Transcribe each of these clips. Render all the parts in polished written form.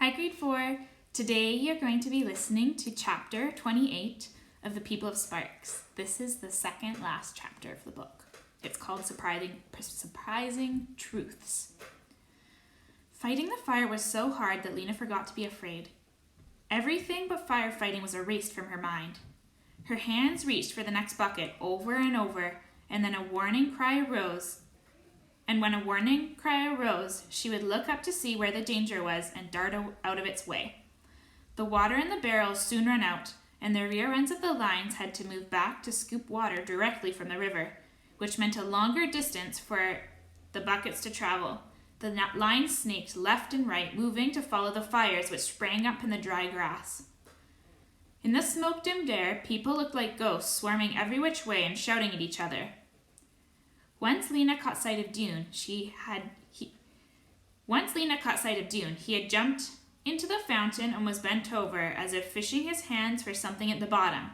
Hi, Grade 4. Today you're going to be listening to Chapter 28 of The People of Sparks. This is the second last chapter of the book. It's called Surprising Truths. Fighting the fire was so hard that Lena forgot to be afraid. Everything but firefighting was erased from her mind. Her hands reached for the next bucket over and over, and then a warning cry arose. And when a warning cry arose, she would look up to see where the danger was and dart out of its way. The water in the barrels soon ran out, and the rear ends of the lines had to move back to scoop water directly from the river, which meant a longer distance for the buckets to travel. The lines snaked left and right, moving to follow the fires which sprang up in the dry grass. In the smoke-dimmed air, people looked like ghosts swarming every which way and shouting at each other. Once Lena caught sight of Dune, he had jumped into the fountain and was bent over, as if fishing his hands for something at the bottom.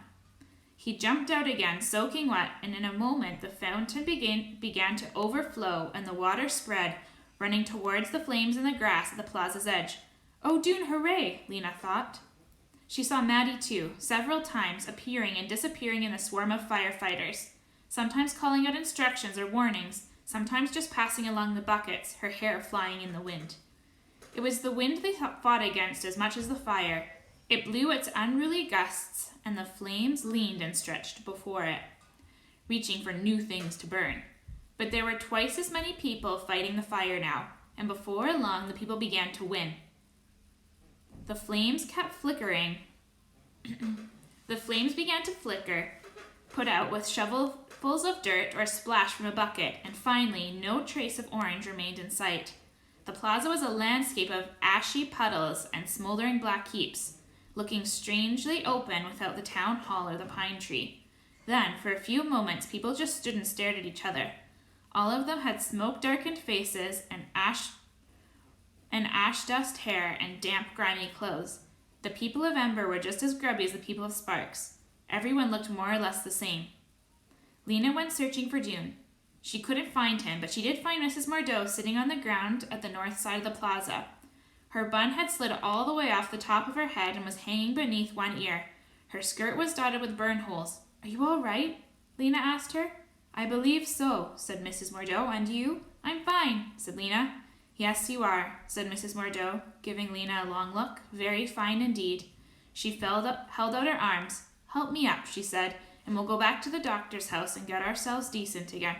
He jumped out again, soaking wet, and in a moment the fountain began to overflow, and the water spread, running towards the flames in the grass at the plaza's edge. "Oh, Dune, hooray!" Lena thought. She saw Maddie too, several times, appearing and disappearing in the swarm of firefighters. Sometimes calling out instructions or warnings, sometimes just passing along the buckets, her hair flying in the wind. It was the wind they fought against as much as the fire. It blew its unruly gusts, and the flames leaned and stretched before it, reaching for new things to burn. But there were twice as many people fighting the fire now, and before long the people began to win. The flames kept flickering. The flames began to flicker, put out with shovelfuls of dirt or splash from a bucket, and finally no trace of orange remained in sight. The plaza was a landscape of ashy puddles and smoldering black heaps, looking strangely open without the town hall or the pine tree. Then, for a few moments, people just stood and stared at each other. All of them had smoke-darkened faces and ash-dust hair and damp, grimy clothes. The people of Ember were just as grubby as the people of Sparks. Everyone looked more or less the same. Lena went searching for Dune. She couldn't find him, but she did find Mrs. Mordeau sitting on the ground at the north side of the plaza. Her bun had slid all the way off the top of her head and was hanging beneath one ear. Her skirt was dotted with burn holes. "Are you all right?" Lena asked her. "I believe so," said Mrs. Mordeau. "And you?" "I'm fine," said Lena. "Yes, you are," said Mrs. Mordeau, giving Lena a long look. "Very fine indeed." She held out her arms. "Help me up," she said, "and we'll go back to the doctor's house and get ourselves decent again."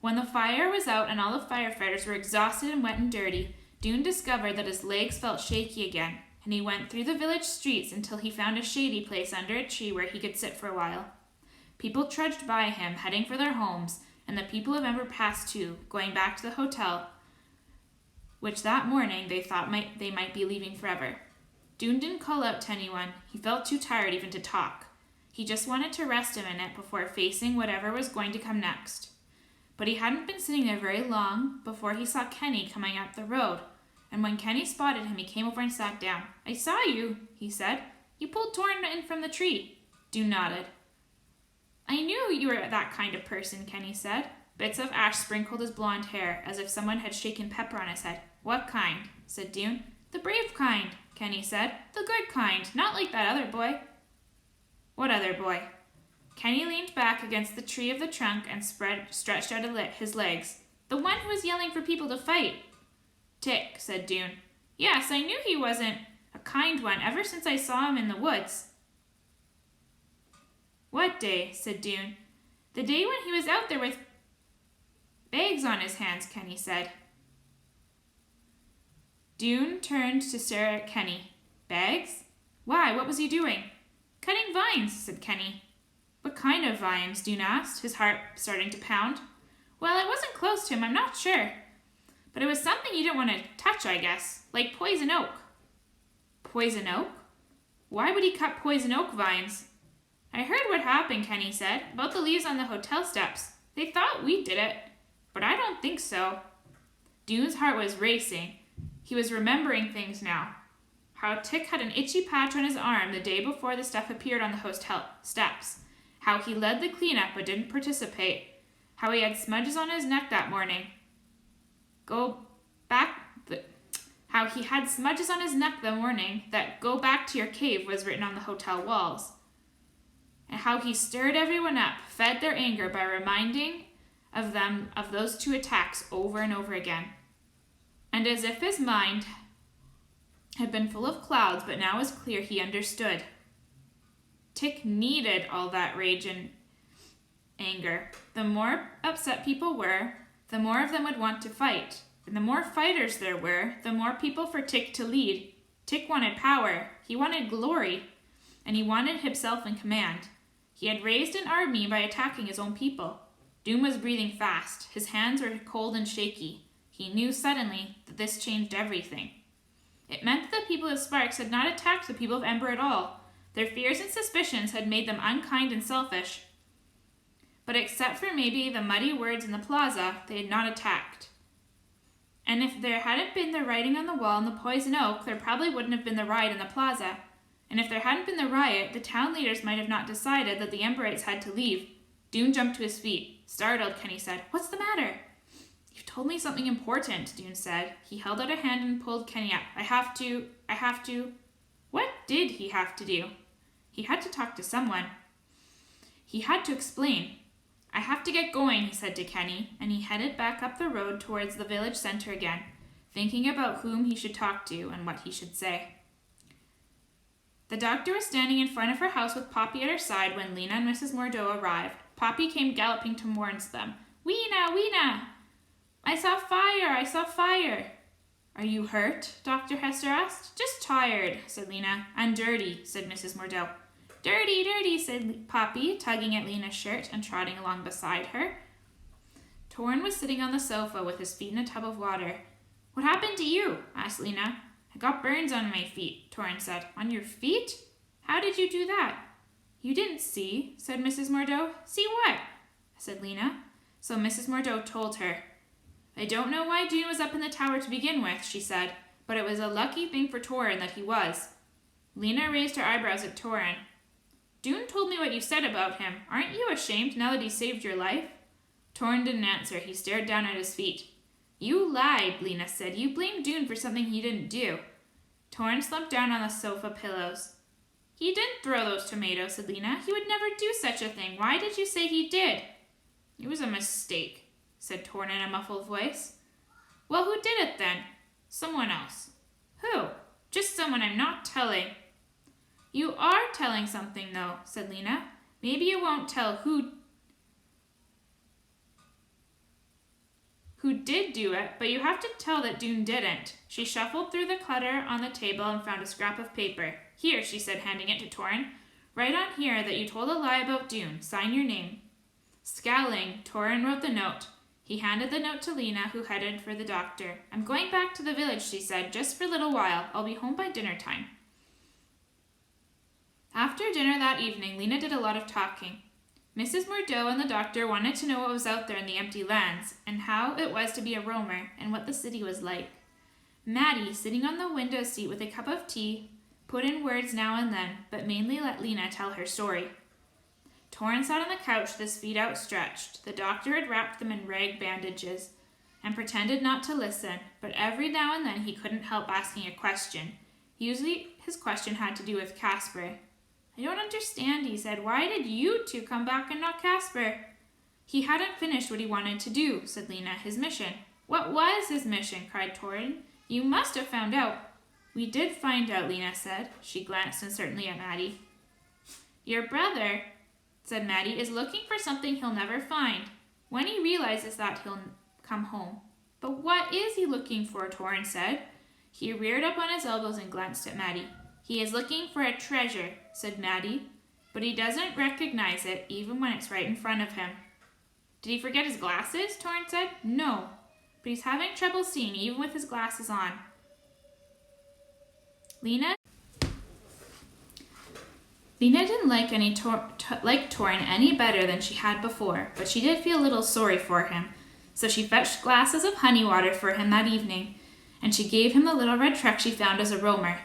When the fire was out and all the firefighters were exhausted and wet and dirty, Dune discovered that his legs felt shaky again, and he went through the village streets until he found a shady place under a tree where he could sit for a while. People trudged by him, heading for their homes, and the people of Ember passed too, going back to the hotel, which that morning they thought they might be leaving forever. Dune didn't call out to anyone. He felt too tired even to talk. He just wanted to rest a minute before facing whatever was going to come next. But he hadn't been sitting there very long before he saw Kenny coming up the road, and when Kenny spotted him, he came over and sat down. "I saw you," he said. "You pulled Torn in from the tree." Dune nodded. "I knew you were that kind of person," Kenny said. Bits of ash sprinkled his blonde hair, as if someone had shaken pepper on his head. "What kind?" said Dune. "The brave kind," Kenny said. "The good kind, not like that other boy." "What other boy?" Kenny leaned back against the tree of the trunk and stretched out his legs. "The one who was yelling for people to fight." "Tick," said Dune. "Yes, I knew he wasn't a kind one ever since I saw him in the woods." "What day?" said Dune. "The day when he was out there with bags on his hands," Kenny said. Dune turned to stare at Kenny. "Bags? Why, what was he doing?" "Cutting vines," said Kenny. "What kind of vines?" Dune asked, his heart starting to pound. "Well, I wasn't close to him, I'm not sure. But it was something you didn't want to touch, I guess. Like poison oak." "Poison oak? Why would he cut poison oak vines?" "I heard what happened," Kenny said, "about the leaves on the hotel steps. They thought we did it, but I don't think so." Dune's heart was racing. He was remembering things now. How Tick had an itchy patch on his arm the day before the stuff appeared on the hotel steps. How he led the cleanup but didn't participate. How he had smudges on his neck that morning. how he had smudges on his neck the morning that "Go back to your cave" was written on the hotel walls, and how he stirred everyone up, fed their anger by reminding of them of those two attacks over and over again. And as if his mind had been full of clouds, but now was clear, he understood. Tick needed all that rage and anger. The more upset people were, the more of them would want to fight. And the more fighters there were, the more people for Tick to lead. Tick wanted power, he wanted glory, and he wanted himself in command. He had raised an army by attacking his own people. Doom was breathing fast. His hands were cold and shaky. He knew suddenly that this changed everything. It meant that the people of Sparks had not attacked the people of Ember at all. Their fears and suspicions had made them unkind and selfish. But except for maybe the muddy words in the plaza, they had not attacked. And if there hadn't been the writing on the wall in the poison oak, there probably wouldn't have been the riot in the plaza. And if there hadn't been the riot, the town leaders might have not decided that the Emberites had to leave. Dune jumped to his feet. Startled, Kenny said, "What's the matter?" "You've told me something important," Dune said. He held out a hand and pulled Kenny up. I have to... What did he have to do? He had to talk to someone. He had to explain. "I have to get going," he said to Kenny, and he headed back up the road towards the village center again, thinking about whom he should talk to and what he should say. The doctor was standing in front of her house with Poppy at her side when Lena and Mrs. Mordeau arrived. Poppy came galloping towards them. "Weena, Weena! I saw fire! "Are you hurt?" Dr. Hester asked. "Just tired," said Lena. "And dirty," said Mrs. Mordeau. Dirty, said Poppy, tugging at Lena's shirt and trotting along beside her. Torrin was sitting on the sofa with his feet in a tub of water. "What happened to you?" asked Lena. "I got burns on my feet," Torrin said. "On your feet? How did you do that?" "You didn't see," said Mrs. Mordeau. "See what?" said Lena. So Mrs. Mordeau told her. "I don't know why Dune was up in the tower to begin with," she said, "but it was a lucky thing for Torrin that he was." Lena raised her eyebrows at Torrin. "Dune told me what you said about him. Aren't you ashamed now that he saved your life?" Torrin didn't answer. He stared down at his feet. "You lied," Lena said. "You blamed Dune for something he didn't do." Torrin slumped down on the sofa pillows. "He didn't throw those tomatoes," said Lena. "He would never do such a thing. Why did you say he did?" "It was a mistake," said Torrin in a muffled voice. "Well, who did it then?" "Someone else." "Who?" "Just someone I'm not telling." "You are telling something, though," said Lena. "Maybe you won't tell who did do it, but you have to tell that Dune didn't." She shuffled through the clutter on the table and found a scrap of paper. "Here," she said, handing it to Torrin. "Write on here that you told a lie about Dune. Sign your name." Scowling, Torrin wrote the note. He handed the note to Lena, who headed for the doctor. "I'm going back to the village," she said, "just for a little while. I'll be home by dinner time." After dinner that evening, Lena did a lot of talking. Mrs. Mordeau and the doctor wanted to know what was out there in the empty lands, and how it was to be a roamer, and what the city was like. Maddie, sitting on the window seat with a cup of tea, put in words now and then, but mainly let Lena tell her story. Torrin sat on the couch with his feet outstretched. The doctor had wrapped them in rag bandages, and pretended not to listen, but every now and then he couldn't help asking a question. Usually his question had to do with Casper. "I don't understand," he said. "Why did you two come back and not Casper?" "He hadn't finished what he wanted to do," said Lena. "His mission." "What was his mission?" cried Torrin. "You must have found out." "We did find out," Lena said. She glanced uncertainly at Maddie. "Your brother," said Maddie, "is looking for something he'll never find. When he realizes that, he'll come home." "But what is he looking for?" Torrin said. He reared up on his elbows and glanced at Maddie. "He is looking for a treasure," said Maddie, "but he doesn't recognize it even when it's right in front of him." "Did he forget his glasses?" Torrin said. "No, but he's having trouble seeing even with his glasses on." Lena didn't like Torrin any better than she had before, but she did feel a little sorry for him, so she fetched glasses of honey water for him that evening, and she gave him the little red truck she found as a roamer.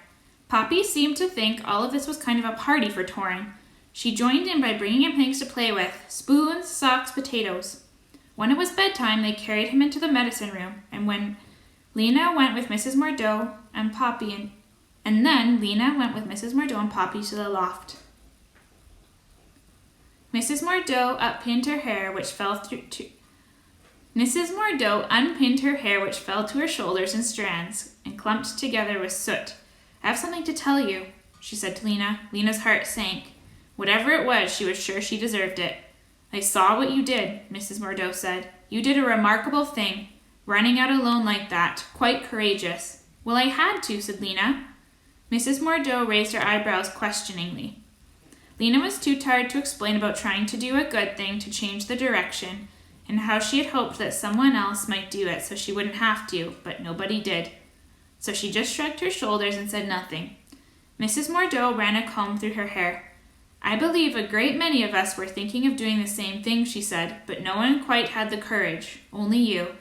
Poppy seemed to think all of this was kind of a party for Torrin. She joined in by bringing him things to play with, spoons, socks, potatoes. When it was bedtime, they carried him into the medicine room, and when Lena went with Mrs. Mordeau and Poppy, and then Lena went with Mrs. Mordaunt and Poppy to the loft. Mrs. Mordaunt unpinned her hair, which fell to her shoulders in strands and clumped together with soot. "I have something to tell you," she said to Lena. Lena's heart sank. Whatever it was, she was sure she deserved it. "I saw what you did," Mrs. Mordaunt said. "You did a remarkable thing, running out alone like that. Quite courageous." "Well, I had to," said Lena. Mrs. Mordaunt raised her eyebrows questioningly. Lena was too tired to explain about trying to do a good thing to change the direction, and how she had hoped that someone else might do it so she wouldn't have to, but nobody did. So she just shrugged her shoulders and said nothing. Mrs. Mordaunt ran a comb through her hair. "I believe a great many of us were thinking of doing the same thing," she said, "but no one quite had the courage. Only you."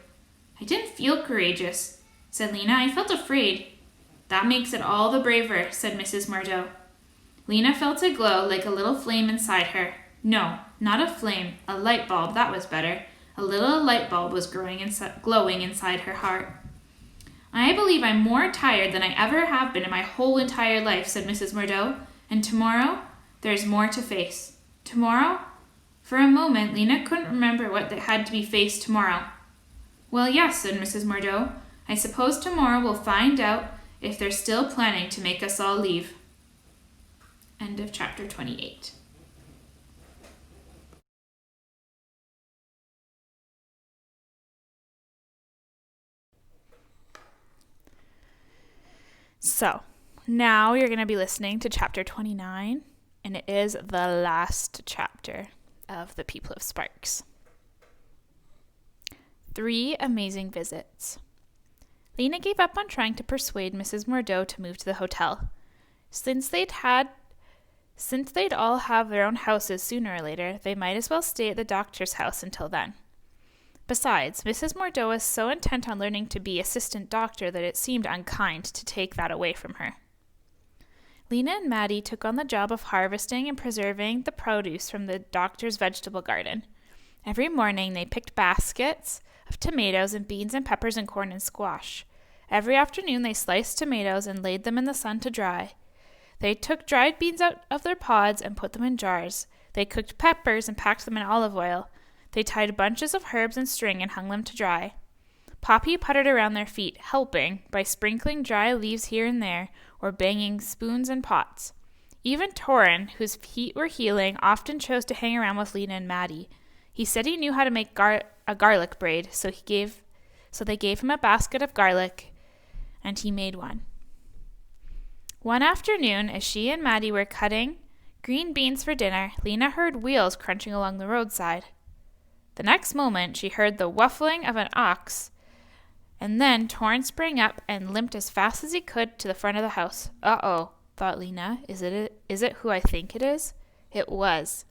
"I didn't feel courageous," said Lena. "I felt afraid." "That makes it all the braver," said Mrs. Mordaunt. Lena felt a glow like a little flame inside her. No, not a flame, a light bulb, that was better. A little light bulb was glowing inside her heart. "I believe I'm more tired than I ever have been in my whole entire life," said Mrs. Mordaunt. "And tomorrow, there's more to face." "Tomorrow?" For a moment, Lena couldn't remember what had to be faced tomorrow. "Well, yes," said Mrs. Mordaunt. "I suppose tomorrow we'll find out if they're still planning to make us all leave." End of chapter 28. So, now you're going to be listening to chapter 29, and it is the last chapter of The People of Sparks. 3 amazing visits. Lena gave up on trying to persuade Mrs. Mordaunt to move to the hotel. Since they'd all have their own houses sooner or later, they might as well stay at the doctor's house until then. Besides, Mrs. Mordaunt was so intent on learning to be assistant doctor that it seemed unkind to take that away from her. Lena and Maddie took on the job of harvesting and preserving the produce from the doctor's vegetable garden. Every morning they picked baskets of tomatoes and beans and peppers and corn and squash. Every afternoon they sliced tomatoes and laid them in the sun to dry. They took dried beans out of their pods and put them in jars. They cooked peppers and packed them in olive oil. They tied bunches of herbs in string and hung them to dry. Poppy puttered around their feet, helping by sprinkling dry leaves here and there or banging spoons and pots. Even Torin, whose feet were healing, often chose to hang around with Lena and Maddie. He said he knew how to make a garlic braid, so they gave him a basket of garlic, and he made one. One afternoon, as she and Maddie were cutting green beans for dinner, Lena heard wheels crunching along the roadside. The next moment, she heard the whuffling of an ox, and then Torin sprang up and limped as fast as he could to the front of the house. "Uh-oh," thought Lena. Is it who I think it is? It was.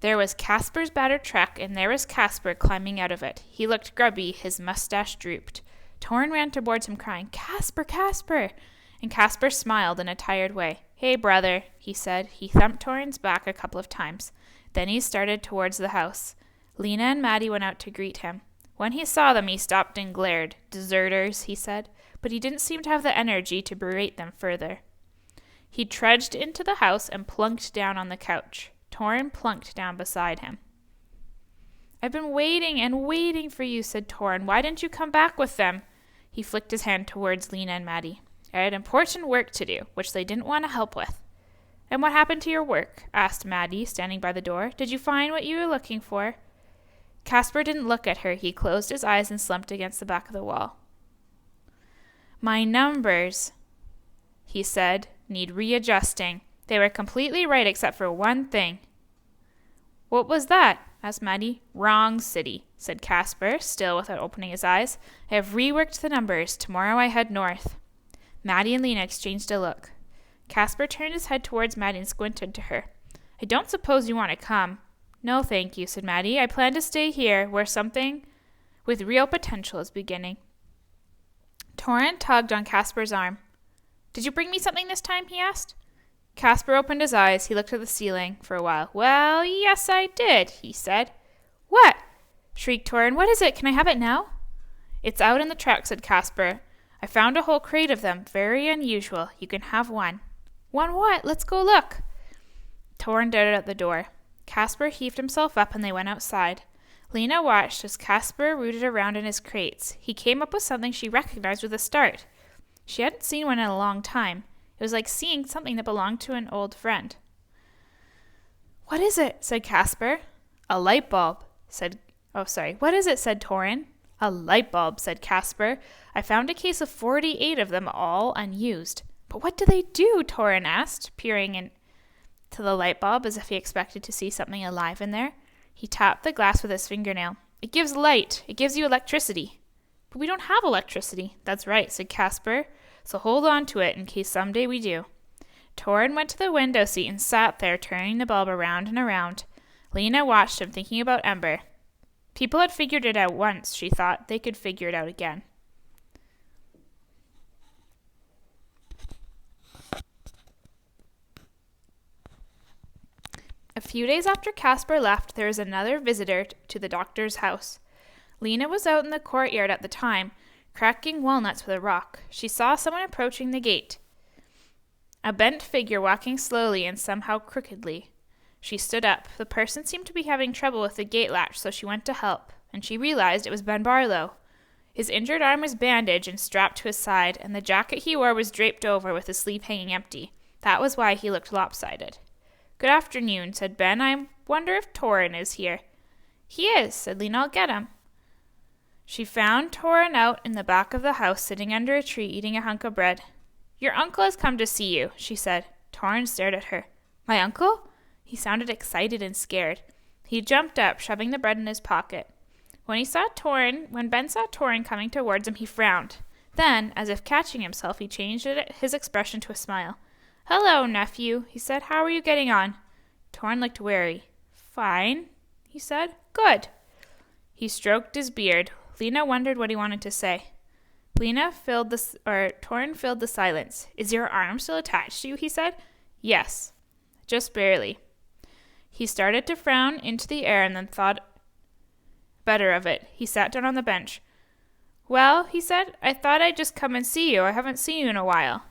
There was Casper's battered truck, and there was Casper climbing out of it. He looked grubby, his mustache drooped. Torin ran towards him, crying, "Casper, Casper!" And Casper smiled in a tired way. "Hey, brother," he said. He thumped Torin's back a couple of times. Then he started towards the house. Lena and Maddie went out to greet him. When he saw them, he stopped and glared. "Deserters," he said, but he didn't seem to have the energy to berate them further. He trudged into the house and plunked down on the couch. Torin plunked down beside him. "I've been waiting and waiting for you," said Torin. "Why didn't you come back with them?" He flicked his hand towards Lena and Maddie. "I had important work to do, which they didn't want to help with." "And what happened to your work?" asked Maddie, standing by the door. "Did you find what you were looking for?" Casper didn't look at her. He closed his eyes and slumped against the back of the wall. "My numbers," he said, "need readjusting. They were completely right except for one thing." "What was that?" asked Maddie. "Wrong city," said Casper, still without opening his eyes. "I have reworked the numbers. Tomorrow I head north." Maddie and Lena exchanged a look. Casper turned his head towards Maddie and squinted to her. "I don't suppose you want to come." "No, thank you," said Maddie. "I plan to stay here, where something with real potential is beginning." Torin tugged on Casper's arm. "Did you bring me something this time?" he asked. Casper opened his eyes. He looked at the ceiling for a while. "Well, yes, I did," he said. "What?" shrieked Torin. "What is it? Can I have it now?" "It's out in the truck," said Casper. I found a whole crate of them. Very unusual. You can have one. One what? Let's go look. Torrin darted out the door. Caspar heaved himself up and they went outside. Lena watched as Caspar rooted around in his crates. He came up with something she recognized with a start. She hadn't seen one in a long time. It was like seeing something that belonged to an old friend. What is it? Said Caspar. A light bulb, said... Oh, sorry. What is it? Said Torrin. A light bulb, said Caspar. I found a case of 48 of them, all unused. But what do they do? Torrin asked, peering into the light bulb as if he expected to see something alive in there. He tapped the glass with his fingernail. It gives light. It gives you electricity. But we don't have electricity. That's right, said Caspar. So hold on to it in case someday we do. Torrin went to the window seat and sat there, turning the bulb around and around. Lena watched him, thinking about Ember. People had figured it out once, she thought. They could figure it out again. A few days after Caspar left, there was another visitor to the doctor's house. Lena was out in the courtyard at the time, cracking walnuts with a rock. She saw someone approaching the gate. A bent figure walking slowly and somehow crookedly. She stood up. The person seemed to be having trouble with the gate latch, so she went to help, and she realized it was Ben Barlow. His injured arm was bandaged and strapped to his side, and the jacket he wore was draped over with his sleeve hanging empty. That was why he looked lopsided. Good afternoon, said Ben. I wonder if Torrin is here. He is, said Lena. I'll get him. She found Torrin out in the back of the house, sitting under a tree, eating a hunk of bread. Your uncle has come to see you, she said. Torrin stared at her. My uncle? He sounded excited and scared. He jumped up, shoving the bread in his pocket. When Ben saw Torrin coming towards him, he frowned. Then, as if catching himself, he changed his expression to a smile. Hello, nephew, he said. How are you getting on? Torrin looked wary. Fine, he said. Good. He stroked his beard. Lena wondered what he wanted to say. Torrin filled the silence. Is your arm still attached to you? He said. Yes, just barely. He started to frown into the air and then thought better of it. He sat down on the bench. Well, he said, I thought I'd just come and see you. I haven't seen you in a while.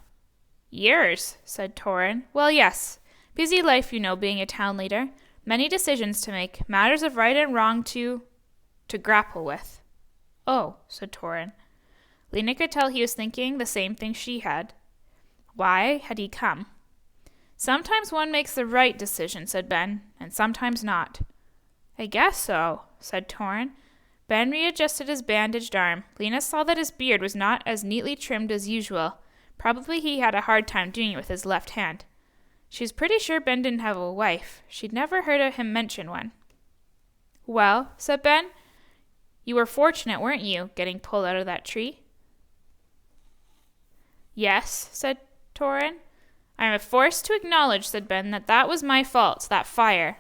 Years, said Torrin. Well, yes. Busy life, you know, being a town leader. Many decisions to make. Matters of right and wrong to grapple with. Oh, said Torrin. Lena could tell he was thinking the same thing she had. Why had he come? Sometimes one makes the right decision, said Ben, and sometimes not. I guess so, said Torrin. Ben readjusted his bandaged arm. Lena saw that his beard was not as neatly trimmed as usual. Probably he had a hard time doing it with his left hand. She was pretty sure Ben didn't have a wife. She'd never heard of him mention one. Well, said Ben, you were fortunate, weren't you, getting pulled out of that tree? Yes, said Torrin. I am forced to acknowledge, said Ben, that was my fault, that fire.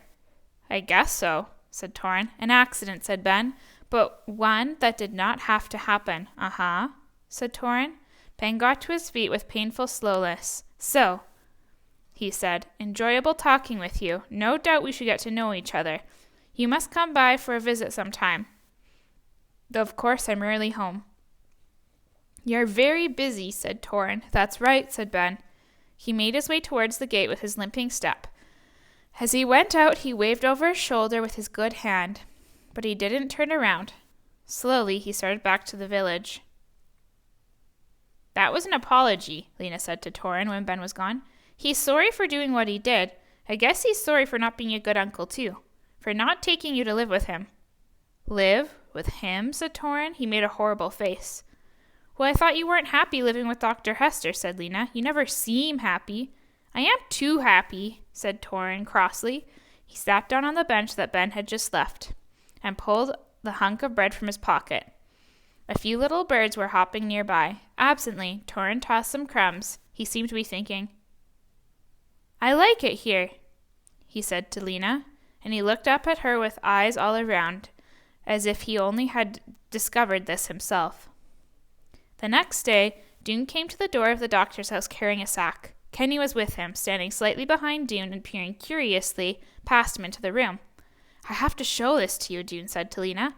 I guess so, said Torrin. An accident, said Ben, but one that did not have to happen. Uh-huh, said Torrin. Ben got to his feet with painful slowness. So, he said, enjoyable talking with you. No doubt we should get to know each other. You must come by for a visit sometime. Though of course I'm rarely home. You're very busy, said Torrin. That's right, said Ben. He made his way towards the gate with his limping step. As he went out, he waved over his shoulder with his good hand, but he didn't turn around. Slowly, he started back to the village. That was an apology, Lena said to Torrin when Ben was gone. He's sorry for doing what he did. I guess he's sorry for not being a good uncle, too. For not taking you to live with him. Live with him, said Torrin. He made a horrible face. Well, I thought you weren't happy living with Dr. Hester, said Lena. You never seem happy. I am too happy, said Torrin crossly. He sat down on the bench that Ben had just left and pulled the hunk of bread from his pocket. A few little birds were hopping nearby. Absently, Torrin tossed some crumbs. He seemed to be thinking. I like it here, he said to Lena, and he looked up at her with eyes all around, as if he only had discovered this himself. The next day, Doon came to the door of the doctor's house carrying a sack. Kenny was with him, standing slightly behind Doon and peering curiously past him into the room. I have to show this to you, Doon said to Lena.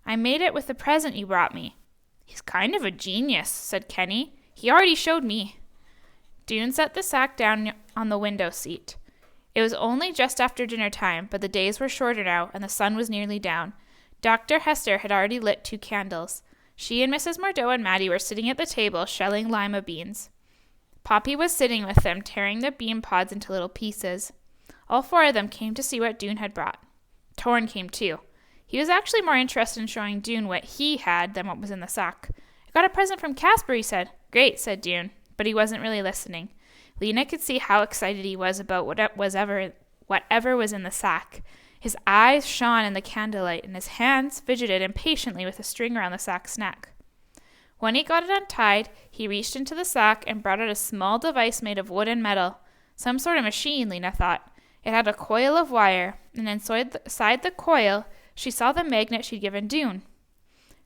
I made it with the present you brought me. He's kind of a genius, said Kenny. He already showed me. Dune set the sack down on the window seat. It was only just after dinner time, but the days were shorter now, and the sun was nearly down. Dr. Hester had already lit 2 candles. She and Mrs. Mordaunt and Maddie were sitting at the table, shelling lima beans. Poppy was sitting with them, tearing the bean pods into little pieces. All 4 of them came to see what Dune had brought. Torn came too. He was actually more interested in showing Dune what he had than what was in the sack. I got a present from Casper, he said. Great, said Dune, but he wasn't really listening. Lena could see how excited he was about whatever was in the sack. His eyes shone in the candlelight, and his hands fidgeted impatiently with the string around the sack's neck. When he got it untied, he reached into the sack and brought out a small device made of wood and metal. Some sort of machine, Lena thought. It had a coil of wire, and inside the coil, she saw the magnet she'd given Dune.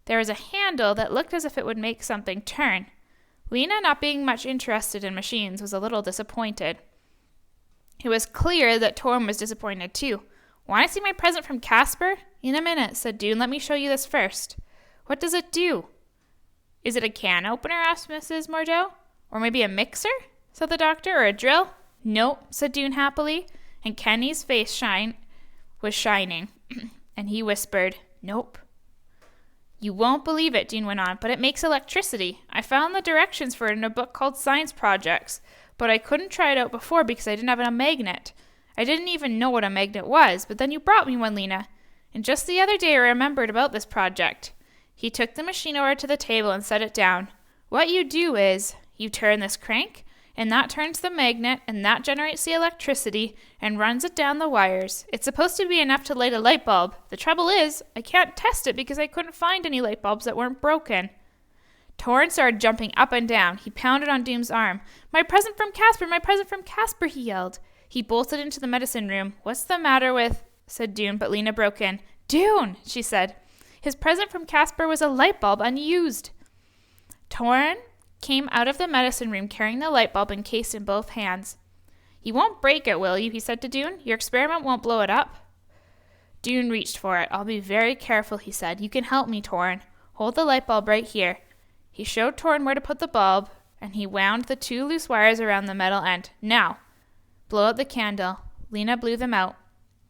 There was a handle that looked as if it would make something turn. Lena, not being much interested in machines, was a little disappointed. It was clear that Torm was disappointed too. Want to see my present from Casper? In a minute, said Dune. Let me show you this first. What does it do? Is it a can opener? Asked Mrs. Mordaunt. Or maybe a mixer? Said the doctor. Or a drill? No, said Dune happily, and Kenny's face was shining, and he whispered, Nope. You won't believe it, Dune went on, but it makes electricity. I found the directions for it in a book called Science Projects, but I couldn't try it out before because I didn't have a magnet. I didn't even know what a magnet was, but then you brought me one, Lena. And just the other day I remembered about this project. He took the machine over to the table and set it down. What you do is, you turn this crank, and that turns the magnet, and that generates the electricity and runs it down the wires. It's supposed to be enough to light a light bulb. The trouble is, I can't test it because I couldn't find any light bulbs that weren't broken. Torn started jumping up and down. He pounded on Dune's arm. My present from Casper, my present from Casper, he yelled. He bolted into the medicine room. What's the matter with, said Dune, but Lena broke in. Dune, she said. His present from Casper was a light bulb unused. Torn came out of the medicine room carrying the light bulb encased in both hands. You won't break it, will you? He said to Dune. Your experiment won't blow it up. Dune reached for it. I'll be very careful, he said. You can help me, Torn. Hold the light bulb right here. He showed Torn where to put the bulb, and he wound the 2 loose wires around the metal end. Now, blow out the candle. Lena blew them out.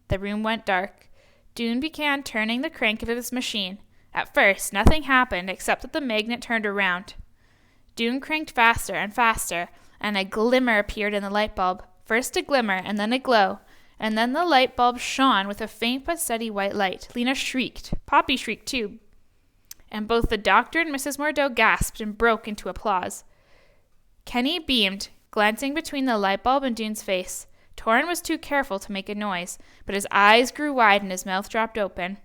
The room went dark. Dune began turning the crank of his machine. At first, nothing happened except that the magnet turned around. Dune cranked faster and faster, and a glimmer appeared in the light bulb. First a glimmer, and then a glow, and then the light bulb shone with a faint but steady white light. Lena shrieked. Poppy shrieked too. And both the doctor and Mrs. Mordaunt gasped and broke into applause. Kenny beamed, glancing between the light bulb and Dune's face. Torrin was too careful to make a noise, but his eyes grew wide and his mouth dropped open.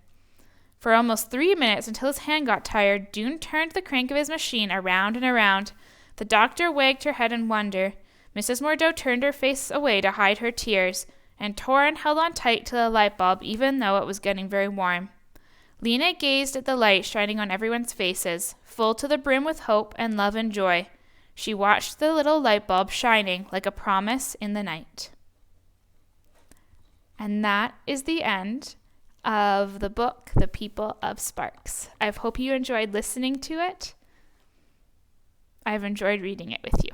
For almost 3 minutes, until his hand got tired, Dune turned the crank of his machine around and around. The doctor wagged her head in wonder. Mrs. Mordaunt turned her face away to hide her tears, and Torrin held on tight to the light bulb even though it was getting very warm. Lena gazed at the light shining on everyone's faces, full to the brim with hope and love and joy. She watched the little light bulb shining like a promise in the night. And that is the end of the book, The People of Sparks. I hope you enjoyed listening to it. I've enjoyed reading it with you.